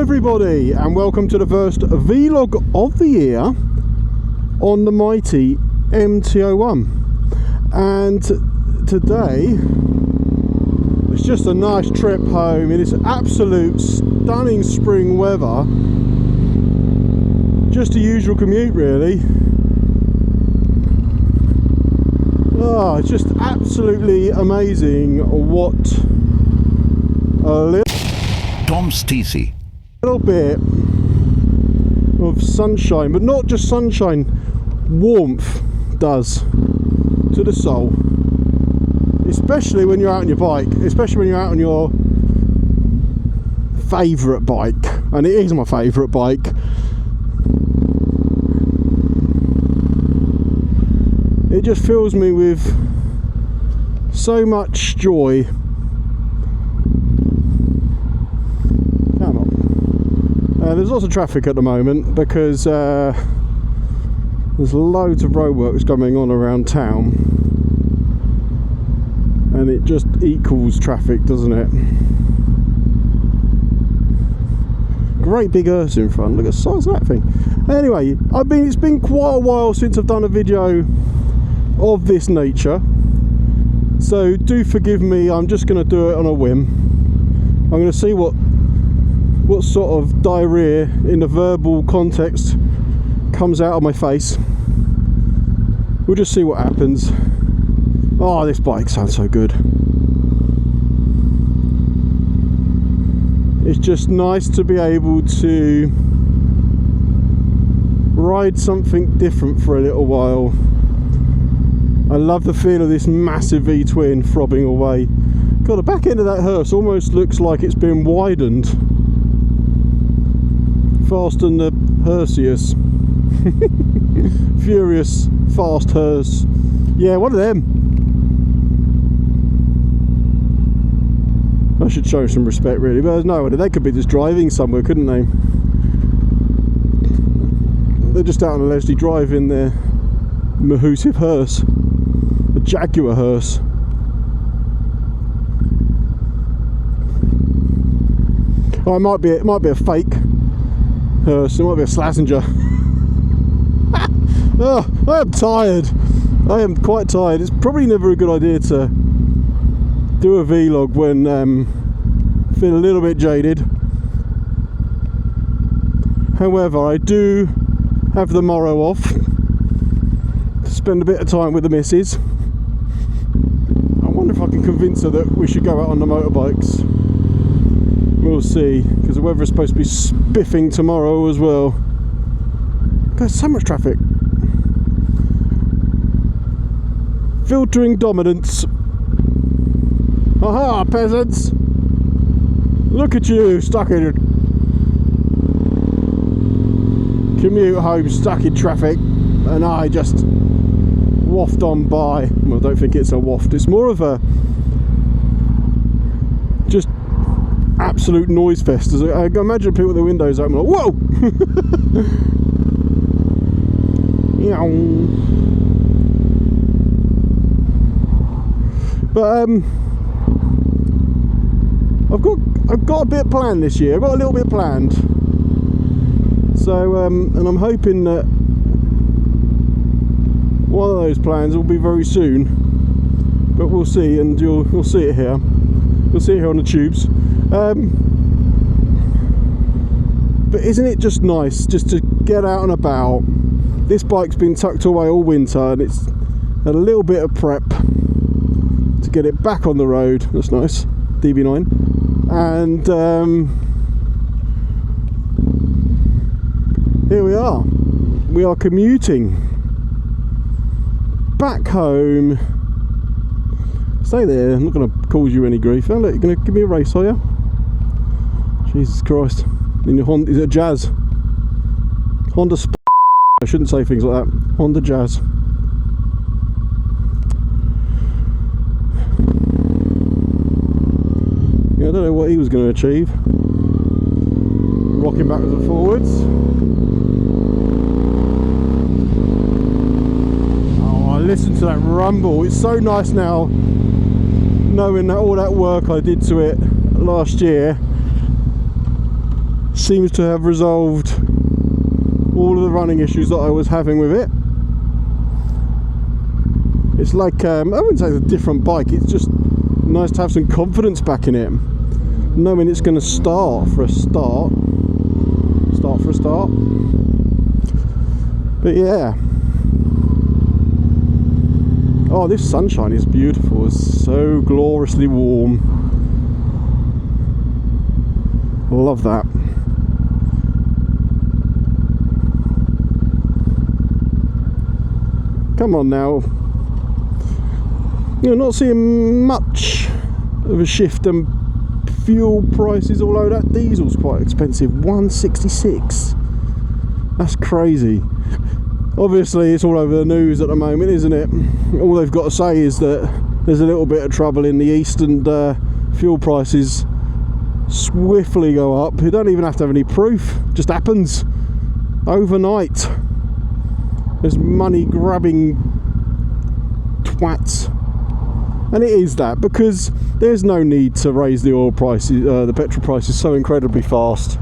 everybody, and welcome to the first vlog of the year on the mighty MT-01. And today it's just a nice trip home in this absolute stunning spring weather. Just a usual commute really. Oh, it's just absolutely amazing what a TOMSTC. little bit of sunshine, but not just sunshine, warmth does to the soul, especially when you're out on your bike, especially when you're out on your favourite bike, and it is my favourite bike. It just fills me with so much joy. Come on. There's lots of traffic at the moment because there's loads of roadworks going on around town, and it just equals traffic, doesn't it? Great big earth in front. Look at the size of that thing. Anyway, it's been quite a while since I've done a video of this nature, so do forgive me. I'm just going to do it on a whim. I'm going to see what sort of diarrhea in the verbal context comes out of my face. We'll just see what happens. Oh, this bike sounds so good. It's just nice to be able to ride something different for a little while. I love the feel of this massive V-twin throbbing away. God, the back end of that hearse almost looks like it's been widened. Fast and the Hearseus. Furious fast hearse. Yeah, one of them. I should show some respect really, but there's no way. They could be just driving somewhere, couldn't they? They're just out on Leslie Drive in their mahoosive hearse. A Jaguar hearse. Oh, it might be a fake hearse. It might be a Slazenger. Oh, I am tired. I am quite tired. It's probably never a good idea to do a vlog when feel a little bit jaded. However, I do have the morrow off to spend a bit of time with the missus. I wonder if I can convince her that we should go out on the motorbikes. We'll see, because the weather is supposed to be spiffing tomorrow as well. There's so much traffic. Filtering dominance. Aha, peasants! Look at you, stuck in commute home, stuck in traffic, and I just waft on by. Well, I don't think it's a waft, it's more of a just absolute noise fest. I imagine people with the windows open like, whoa! But I've got a bit planned this year. I've got a little bit planned. So and I'm hoping that one of those plans will be very soon. But we'll see, and you'll see it here. You'll see it here on the tubes. But isn't it just nice just to get out and about? This bike's been tucked away all winter, and it's had a little bit of prep to get it back on the road. That's nice. DB9. And here we are. We are commuting back home. Stay there. I'm not going to cause you any grief. Oh, look, you're going to give me a race, are you? Jesus Christ. In your Honda, is it a Jazz? Honda I shouldn't say things like that. Honda Jazz. Yeah, I don't know what he was going to achieve. Rocking backwards and forwards. Oh, I listen to that rumble. It's so nice now, knowing that all that work I did to it last year seems to have resolved all of the running issues that I was having with it. It's like, I wouldn't say it's a different bike, it's just nice to have some confidence back in it, knowing it's going to start for a start. But yeah, oh, this sunshine is beautiful. It's so gloriously warm. Love that. Come on now. You're not seeing much of a shift in fuel prices, although that diesel's quite expensive. 166. That's crazy. Obviously it's all over the news at the moment, isn't it? All they've got to say is that there's a little bit of trouble in the east, and fuel prices swiftly go up. You don't even have to have any proof, it just happens overnight. There's money grabbing twats, and it is that, because there's no need to raise the oil prices, the petrol prices so incredibly fast.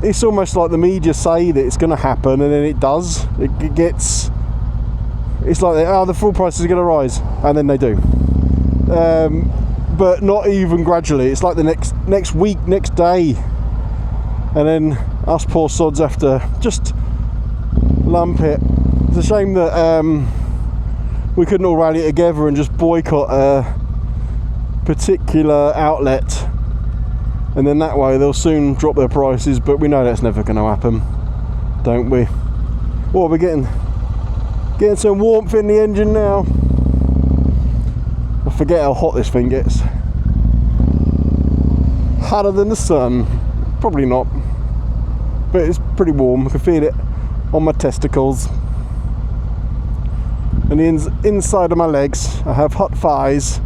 It's almost like the media say that it's going to happen, and then it does. It gets, it's like, oh, the fuel prices are going to rise, and then they do. But not even gradually. It's like the next week, next day, and then us poor sods have to just lump it. It's a shame that we couldn't all rally together and just boycott a particular outlet, and then that way they'll soon drop their prices, but we know that's never going to happen, don't we? What are we getting some warmth in the engine now. I forget how hot this thing gets. Hotter than the sun. Probably not, but it's pretty warm. I can feel it on my testicles and the inside of my legs. I have hot thighs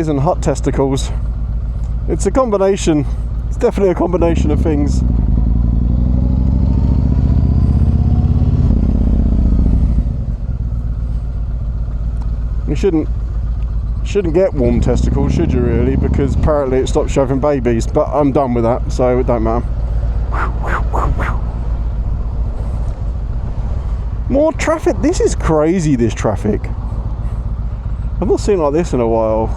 and hot testicles. It's a combination. It's definitely a combination of things. You shouldn't get warm testicles, should you really? Because apparently it stops you having babies. But I'm done with that, so it don't matter. More traffic. This is crazy, this traffic. I've not seen like this in a while.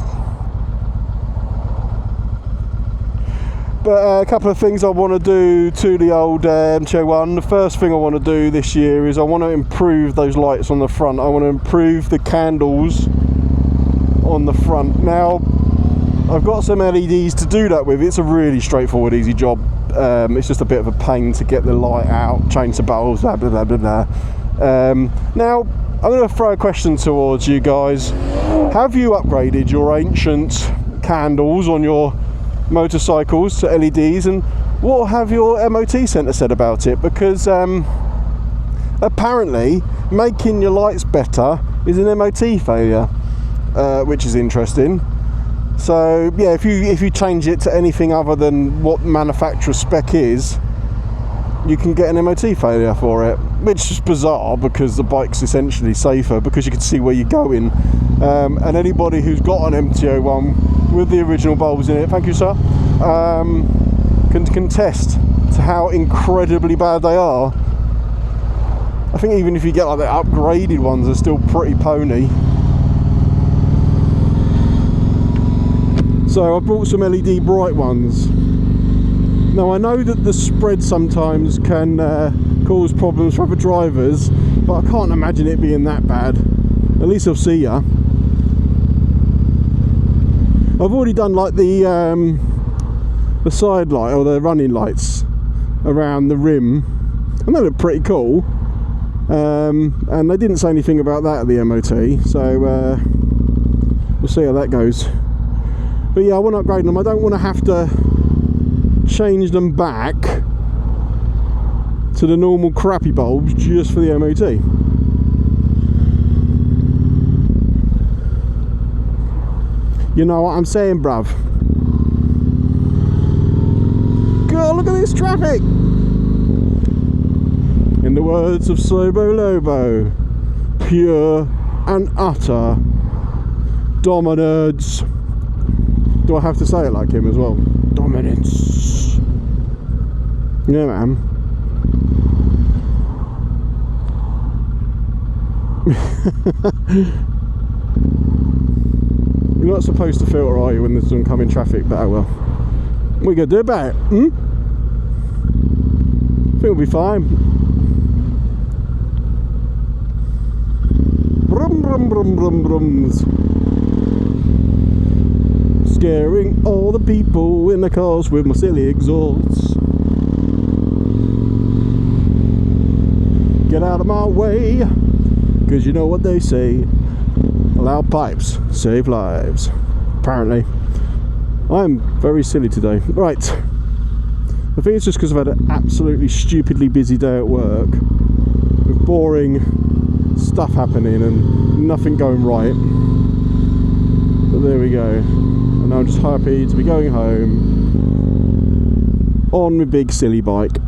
But a couple of things I want to do to the old MT-01. The first thing I want to do this year is I want to improve those lights on the front. I want to improve the candles on the front. Now, I've got some LEDs to do that with. It's a really straightforward, easy job. It's just a bit of a pain to get the light out, change the bulbs, blah, blah, blah, blah, blah. Now, I'm going to throw a question towards you guys. Have you upgraded your ancient candles on your motorcycles to LEDs, and what have your MOT centre said about it? Because apparently making your lights better is an MOT failure, which is interesting. So yeah, if you change it to anything other than what manufacturer spec is, you can get an MOT failure for it, which is bizarre because the bike's essentially safer because you can see where you're going. And anybody who's got an MT-01 with the original bulbs in it, thank you sir, can contest to how incredibly bad they are. I think even if you get like the upgraded ones, they're still pretty pony. So I brought some LED bright ones. Now I know that the spread sometimes can cause problems for other drivers, but I can't imagine it being that bad. At least I'll see ya. I've already done like the side light or the running lights around the rim, and they look pretty cool. And they didn't say anything about that at the MOT, so we'll see how that goes. But yeah, I want to upgrade them. I don't want to have to change them back to the normal crappy bulbs just for the MOT. You know what I'm saying, bruv? God, look at this traffic! In the words of Slobo Lobo, pure and utter dominance. Do I have to say it like him as well? Dominance. Yeah, man. You're not supposed to filter, are you, when there's oncoming traffic? But oh well. What are you going to do about it? I think we'll be fine. Brum, brum, brum, brum, brums. Scaring all the people in the cars with my silly exhausts. Get out of my way, because you know what they say. Loud pipes save lives. Apparently. I'm very silly today. Right. I think it's just because I've had an absolutely stupidly busy day at work. With boring stuff happening and nothing going right. But there we go. And now I'm just happy to be going home on my big silly bike.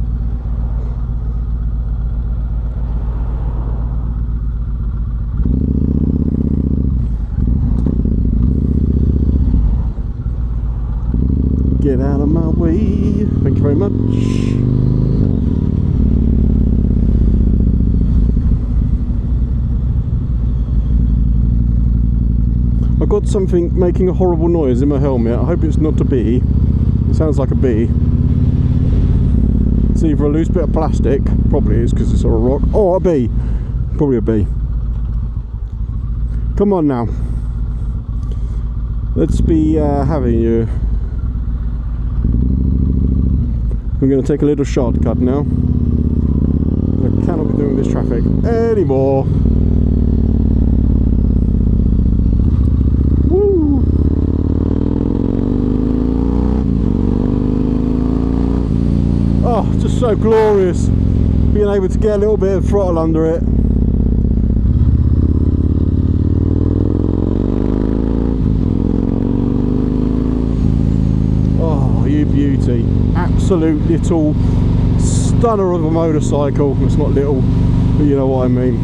Get out of my way. Thank you very much. I've got something making a horrible noise in my helmet. I hope it's not a bee. It sounds like a bee. It's either a loose bit of plastic, probably is because it's on a rock, or a bee. Probably a bee. Come on now. Let's be having you. I'm going to take a little shortcut now. I cannot be doing this traffic anymore. Woo! Oh, just so glorious being able to get a little bit of throttle under it. Oh, you beauty. Absolute little stunner of a motorcycle. It's not little, but you know what I mean.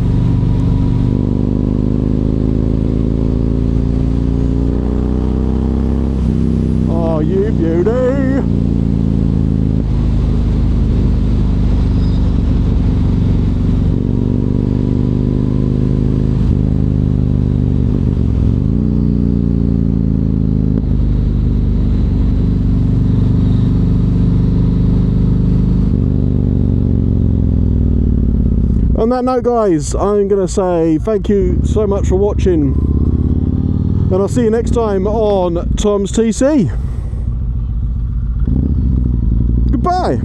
Oh, you beauty. On that note, guys, I'm going to say thank you so much for watching, and I'll see you next time on TOMSTC. Goodbye.